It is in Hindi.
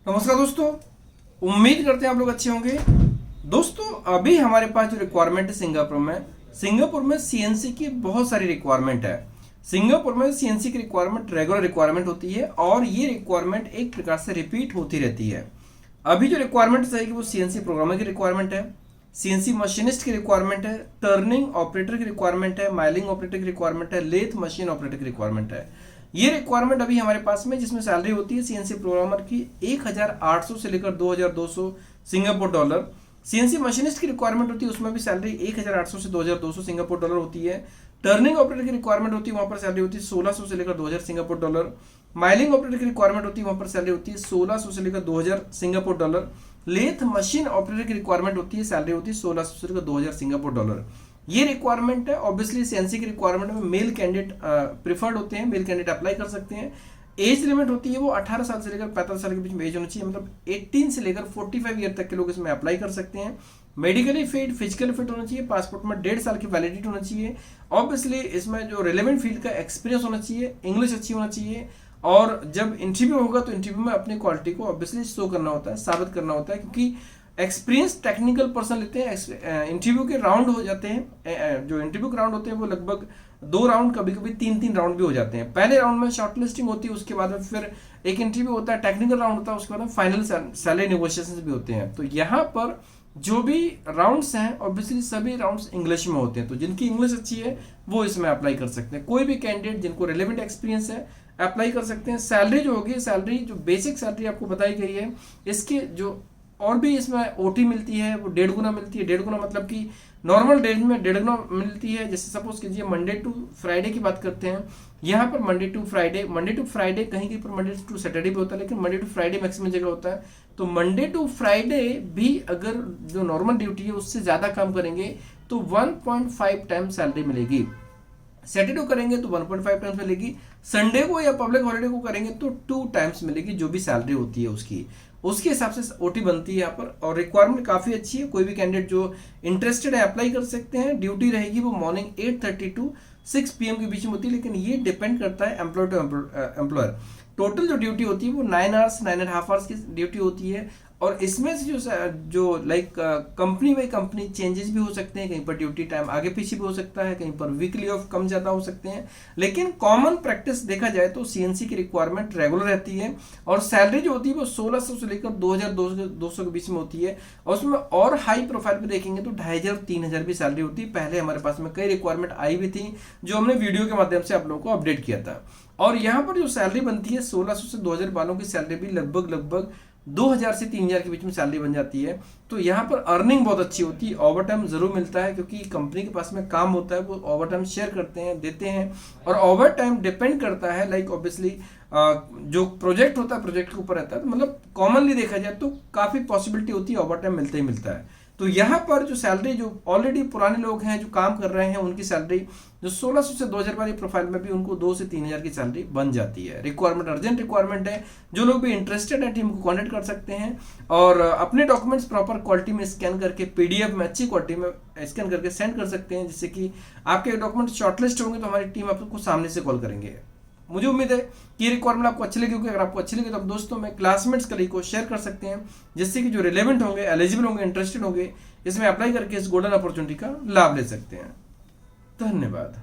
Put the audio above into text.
नमस्कार दोस्तों, उम्मीद करते हैं आप लोग अच्छे होंगे। दोस्तों अभी हमारे पास जो रिक्वायरमेंट है सिंगापुर में सीएनसी की बहुत सारी रिक्वायरमेंट है। सिंगापुर में सीएनसी की रिक्वायरमेंट रेगुलर रिक्वायरमेंट होती है और ये रिक्वायरमेंट एक प्रकार से रिपीट होती रहती है। अभी जो रिक्वायरमेंट रहेगी वो सीएनसी प्रोग्रामर की रिक्वायरमेंट है, सीएनसी मशीनिस्ट की रिक्वायरमेंट है, टर्निंग ऑपरेटर की रिक्वायरमेंट है, माइलिंग ऑपरेटर की रिक्वायरमेंट है, लेथ मशीन ऑपरेटर की रिक्वायरमेंट है। ये रिक्वायरमेंट अभी हमारे पास में जिसमें सैलरी होती है सीएनसी प्रोग्रामर की 1800 से लेकर 2200 सिंगापुर डॉलर। सीएनसी मशीनिस्ट की रिक्वायरमेंट होती है उसमें भी सैलरी 1800 से 2200 सिंगापुर डॉलर होती है। टर्निंग ऑपरेटर की रिक्वायरमेंट होती है वहां पर सैलरी होती है 1600 से लेकर 2000 सिंगापुर डॉलर। माइलिंग ऑपरेटर की रिक्वायरमेंट होती है वहां पर सैलरी होती है 1600 से लेकर 2000 Singapore dollar. Lathe machine operator की रिक्वायरमेंट होती है सैलरी होती है 1600 से लेकर 2000 सिंगापुर डॉलर। ये रिक्वायरमेंट है। ऑब्वियसली सीएनसी की रिक्वायरमेंट में मेल कैंडिडेट प्रिफर्ड होते हैं, मेल कैंडिडेट अप्लाई कर सकते हैं। एज लिमिट होती है वो 18 साल से लेकर 45 साल के बीच में एज होनी चाहिए, मतलब 18 से लेकर 45 ईयर तक के लोग इसमें अप्लाई कर सकते हैं। मेडिकली फिट, फिजिकली फिट होना चाहिए, पासपोर्ट में 1.5 साल की वैलिडिटी होना चाहिए। ऑब्वियसली इसमें जो रिलेवेंट फील्ड का एक्सपीरियंस होना चाहिए, इंग्लिश अच्छी होना चाहिए। और जब इंटरव्यू होगा तो इंटरव्यू में अपनी क्वालिटी को ऑब्वियसली शो करना होता है, साबित करना होता है, क्योंकि एक्सपीरियंस टेक्निकल पर्सन लेते हैं। इंटरव्यू के राउंड हो जाते हैं, जो इंटरव्यू के राउंड होते हैं वो लगभग 2 राउंड, कभी कभी 3 राउंड भी हो जाते हैं। पहले राउंड में शॉर्ट लिस्टिंग होती है, उसके बाद में फिर एक इंटरव्यू होता है, टेक्निकल राउंड होता है, उसके बाद में फाइनल सैलरी नेगोशिएशन भी होते हैं। तो यहाँ पर जो भी राउंड्स हैं ऑब्वियसली सभी राउंड्स इंग्लिश में होते हैं, तो जिनकी इंग्लिश अच्छी है वो इसमें अप्लाई कर सकते हैं। कोई भी कैंडिडेट जिनको रिलेवेंट एक्सपीरियंस है अप्लाई कर सकते हैं। सैलरी जो होगी, सैलरी जो बेसिक सैलरी आपको बताई गई है, इसके जो और भी इसमें ओटी मिलती है वो 1.5 गुना मिलती है। 1.5 गुना मतलब कि नॉर्मल डे में 1.5 गुना मिलती है। जैसे सपोज कीजिए मंडे टू फ्राइडे की बात करते हैं, यहाँ पर मंडे टू फ्राइडे कहीं कहीं पर मंडे टू सैटरडे भी होता है, लेकिन मंडे टू फ्राइडे मैक्सिमम जगह होता है। तो मंडे टू फ्राइडे भी अगर जो नॉर्मल ड्यूटी है उससे ज्यादा काम करेंगे तो 1.5 टाइम सैलरी मिलेगी। सैटरडे करेंगे तो 1.5 टाइम्स मिलेगी। संडे को या पब्लिक हॉलिडे को करेंगे तो 2 टाइम्स मिलेगी, जो भी सैलरी होती है उसके हिसाब से ओटी बनती है यहाँ पर। और रिक्वायरमेंट काफी अच्छी है, कोई भी कैंडिडेट जो इंटरेस्टेड है अप्लाई कर सकते हैं। ड्यूटी रहेगी वो मॉर्निंग 8:30 टू 6 PM के बीच में होती है, लेकिन ये डिपेंड करता है एम्प्लॉय टू एम्प्लॉयर। टोटल जो ड्यूटी होती है वो 9 आवर्स 9.5 आवर्स की ड्यूटी होती है। और इसमें से जो like accompany by company changes भी हो सकते हैं, कहीं पर ड्यूटी टाइम आगे पीछे भी हो सकता है, कहीं पर वीकली ऑफ कम ज्यादा हो सकते हैं, लेकिन कॉमन प्रैक्टिस देखा जाए तो सीएनसी की रिक्वायरमेंट रेगुलर रहती है। और सैलरी जो होती है वो 1600 से लेकर 2200 के बीच में होती है। और उसमें और हाई प्रोफाइल पे देखेंगे तो 2500-3000 भी सैलरी होती है। पहले हमारे पास में कई रिक्वायरमेंट आई भी थी जो हमने वीडियो के माध्यम से आप लोगों को अपडेट किया था। और यहाँ पर जो सैलरी बनती है 1600 से 2000 वालों की सैलरी भी लगभग 2000 से 3000 के बीच में सैलरी बन जाती है। तो यहाँ पर अर्निंग बहुत अच्छी होती है। ओवर टाइम जरूर मिलता है, क्योंकि कंपनी के पास में काम होता है, वो ओवर टाइम शेयर करते हैं, देते हैं। और ओवर टाइम डिपेंड करता है लाइक ऑब्वियसली जो प्रोजेक्ट होता है प्रोजेक्ट के ऊपर रहता है। तो मतलब कॉमनली देखा जाए तो काफी पॉसिबिलिटी होती है, ओवर टाइम मिलता ही मिलता है। तो यहाँ पर जो सैलरी जो ऑलरेडी पुराने लोग हैं जो काम कर रहे हैं उनकी सैलरी जो 1600 से 2000 वाली प्रोफाइल में भी उनको 2 से 3000 की सैलरी बन जाती है। रिक्वायरमेंट अर्जेंट रिक्वायरमेंट है, जो लोग भी इंटरेस्टेड है टीम को कॉन्टेक्ट कर सकते हैं। और अपने डॉक्यूमेंट्स प्रॉपर क्वालिटी में स्कैन करके पीडीएफ में अच्छी क्वालिटी में स्कैन करके सेंड कर सकते हैं, जिससे कि आपके डॉक्यूमेंट शॉर्टलिस्ट होंगे तो हमारी टीम आपको सामने से कॉल करेंगे। मुझे उम्मीद है कि ये रिक्वायरमेंट आपको अच्छी लगी होगी। अगर आपको अच्छी लगी तो आप दोस्तों में क्लासमेट्स कलीग को शेयर कर सकते हैं, जिससे कि जो रिलेवेंट होंगे, एलिजिबल होंगे, इंटरेस्टेड होंगे, इसमें अप्लाई करके इस गोल्डन अपॉर्चुनिटी का लाभ ले सकते हैं। धन्यवाद।